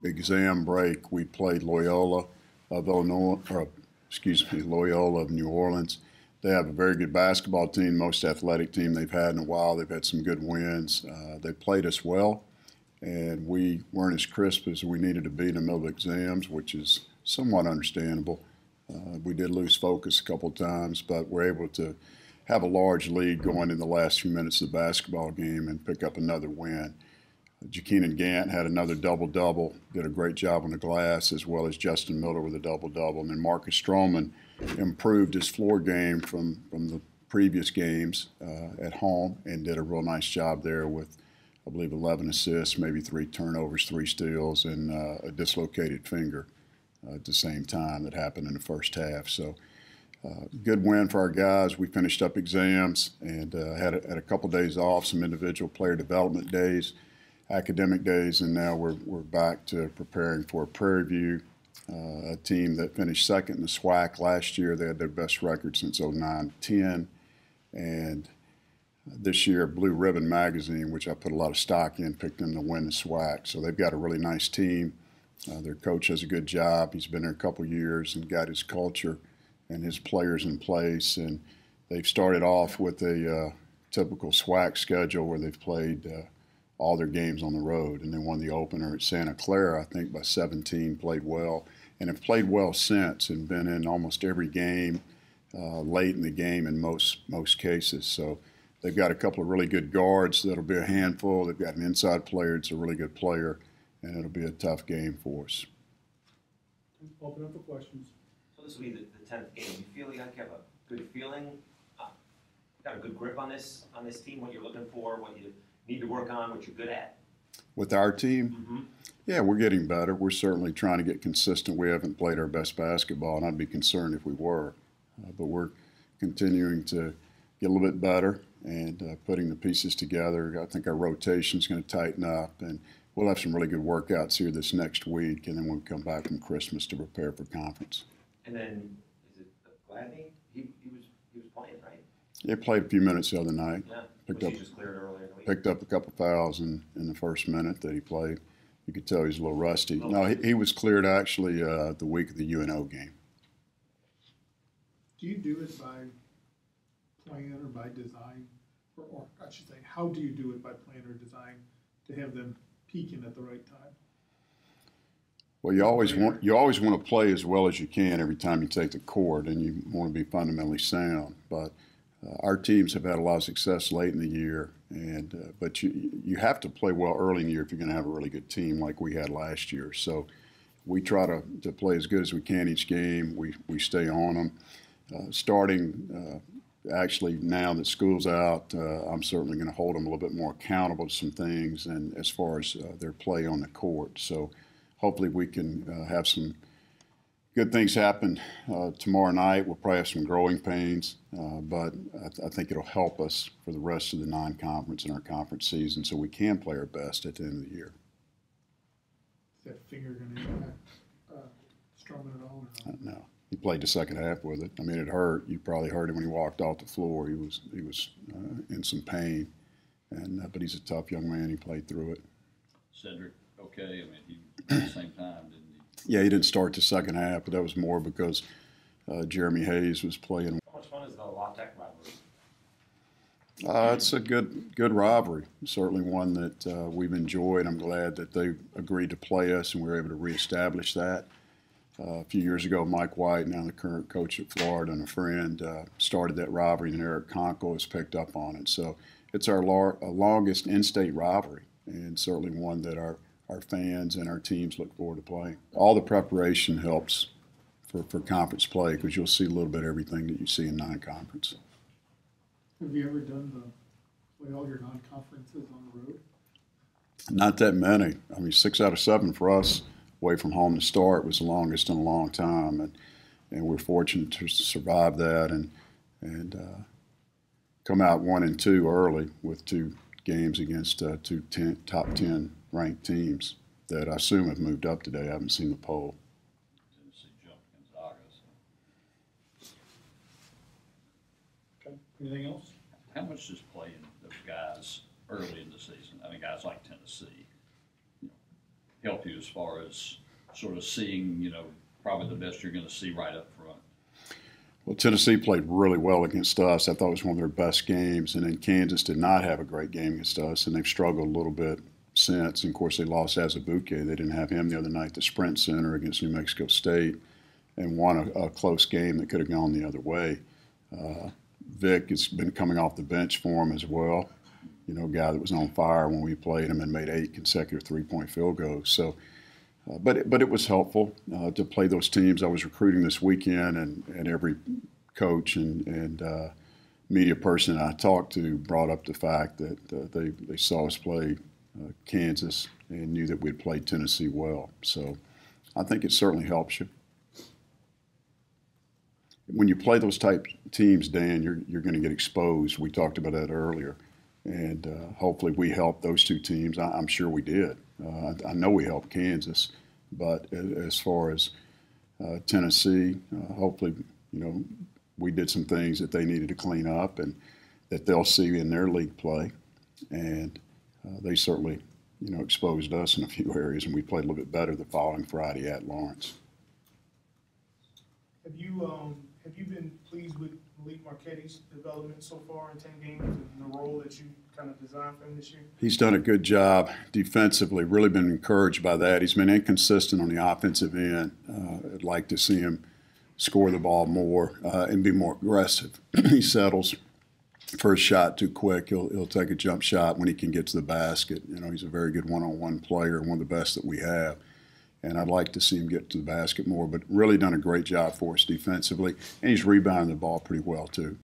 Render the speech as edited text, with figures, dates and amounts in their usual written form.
exam break, we played Loyola of Illinois, Loyola of New Orleans. They have a very good basketball team, most athletic team they've had in a while. They've had some good wins. They played us well, and we weren't as crisp as we needed to be in the middle of exams, which is somewhat understandable. We did lose focus a couple of times, but we're able to have a large lead going in the last few minutes of the basketball game and pick up another win. Jakeenan Gant had another double-double, did a great job on the glass, as well as Justin Miller with a double-double. And then Marcus Stroman improved his floor game from the previous games at home and did a real nice job there with, I believe, 11 assists, maybe 3 turnovers, 3 steals, and a dislocated finger at the same time that happened in the first half. So good win for our guys. We finished up exams and had a couple days off, some individual player development days, academic days, and now we're back to preparing for Prairie View, a team that finished second in the SWAC last year. They had their best record since 09-10, and this year Blue Ribbon Magazine, which I put a lot of stock in, picked them to win the SWAC. So they've got a really nice team. Their coach does a good job. He's been there a couple years and got his culture and his players in place, and they've started off with a typical SWAC schedule where they've played all their games on the road, and they won the opener at Santa Clara, I think, by 17, played well, and have played well since and been in almost every game late in the game in most cases. So they've got a couple of really good guards that'll be a handful. They've got an inside player that's a really good player, and it'll be a tough game for us. Open up for questions. So this will be the 10th game. You feel like you have a good feeling, got a good grip on this team, what you're looking for, what you need to work on, what you're good at? With our team? Mm-hmm. Yeah, we're getting better. We're certainly trying to get consistent. We haven't played our best basketball, and I'd be concerned if we were. But we're continuing to get a little bit better and putting the pieces together. I think our rotation is going to tighten up, and we'll have some really good workouts here this next week, and then we'll come back from Christmas to prepare for conference. And then, is it Gladney? He was playing, right? Yeah, played a few minutes the other night. Yeah. Picked Was up, he just cleared earlier in the week? Picked up a couple fouls in the first minute that he played. You could tell he's a little rusty. No, he was cleared actually the week of the UNO game. Do you do it by plan or by design? Or I should say, how do you do it by plan or design to have them peaking at the right time? Well, you always want to play as well as you can every time you take the court, and you want to be fundamentally sound. But our teams have had a lot of success late in the year, and but you have to play well early in the year if you're going to have a really good team like we had last year. So we try to play as good as we can each game. We stay on them. Starting actually now that school's out, I'm certainly going to hold them a little bit more accountable to some things, and as far as their play on the court. So hopefully we can have some good things happen tomorrow night. We'll probably have some growing pains, but I think it'll help us for the rest of the non-conference and our conference season so we can play our best at the end of the year. Is that finger going to impact Stroman at all? Or not? No. He played the second half with it. I mean, it hurt. You probably heard him when he walked off the floor. He was in some pain, and but he's a tough young man. He played through it. Cedric, okay. I mean, he at the same time, didn't he? Yeah, he didn't start the second half, but that was more because Jeremy Hayes was playing. How much fun is the Loyola Tech rivalry? It's a good rivalry. Certainly one that we've enjoyed. I'm glad that they agreed to play us, and we were able to reestablish that. A few years ago, Mike White, now the current coach at Florida and a friend, started that rivalry, and Eric Conkle has picked up on it. So it's our longest in-state rivalry, and certainly one that our fans and our teams look forward to playing. All the preparation helps for conference play because you'll see a little bit of everything that you see in non-conference. Have you ever done all your non-conferences on the road? Not that many. I mean, 6 out of 7 for us away from home to start was the longest in a long time, and we're fortunate to survive that and come out 1-2 early with 2 games against two top 10 ranked teams that I assume have moved up today. I haven't seen the poll. Tennessee jumped Gonzaga. So. Okay. Anything else? How much does playing those guys early in the season? I mean, guys like Tennessee, help you as far as sort of seeing, you know, probably the best you're going to see right up front? Well, Tennessee played really well against us. I thought it was one of their best games. And then Kansas did not have a great game against us, and they've struggled a little bit since. And, of course, they lost Azubuike. They didn't have him the other night at the Sprint Center against New Mexico State, and won a close game that could have gone the other way. Vic has been coming off the bench for him as well. You know, a guy that was on fire when we played him and made 8 consecutive three-point field goals. So, but it was helpful to play those teams. I was recruiting this weekend, and every coach and media person I talked to brought up the fact that they saw us play Kansas and knew that we'd played Tennessee well. So I think it certainly helps you. When you play those type teams, Dan, you're going to get exposed. We talked about that earlier. And hopefully we helped those two teams. I'm sure we did. I know we helped Kansas. But as far as Tennessee, hopefully, you know, we did some things that they needed to clean up and that they'll see in their league play. And they certainly, you know, exposed us in a few areas, and we played a little bit better the following Friday at Lawrence. Have you been pleased with Malik Marquette's development so far in 10 games and the role that you kind of designed for him this year? He's done a good job defensively, really been encouraged by that. He's been inconsistent on the offensive end. I'd like to see him score the ball more and be more aggressive. He settles for a shot too quick. He'll take a jump shot when he can get to the basket. You know, he's a very good one-on-one player, one of the best that we have. And I'd like to see him get to the basket more, but really done a great job for us defensively. And he's rebounding the ball pretty well, too.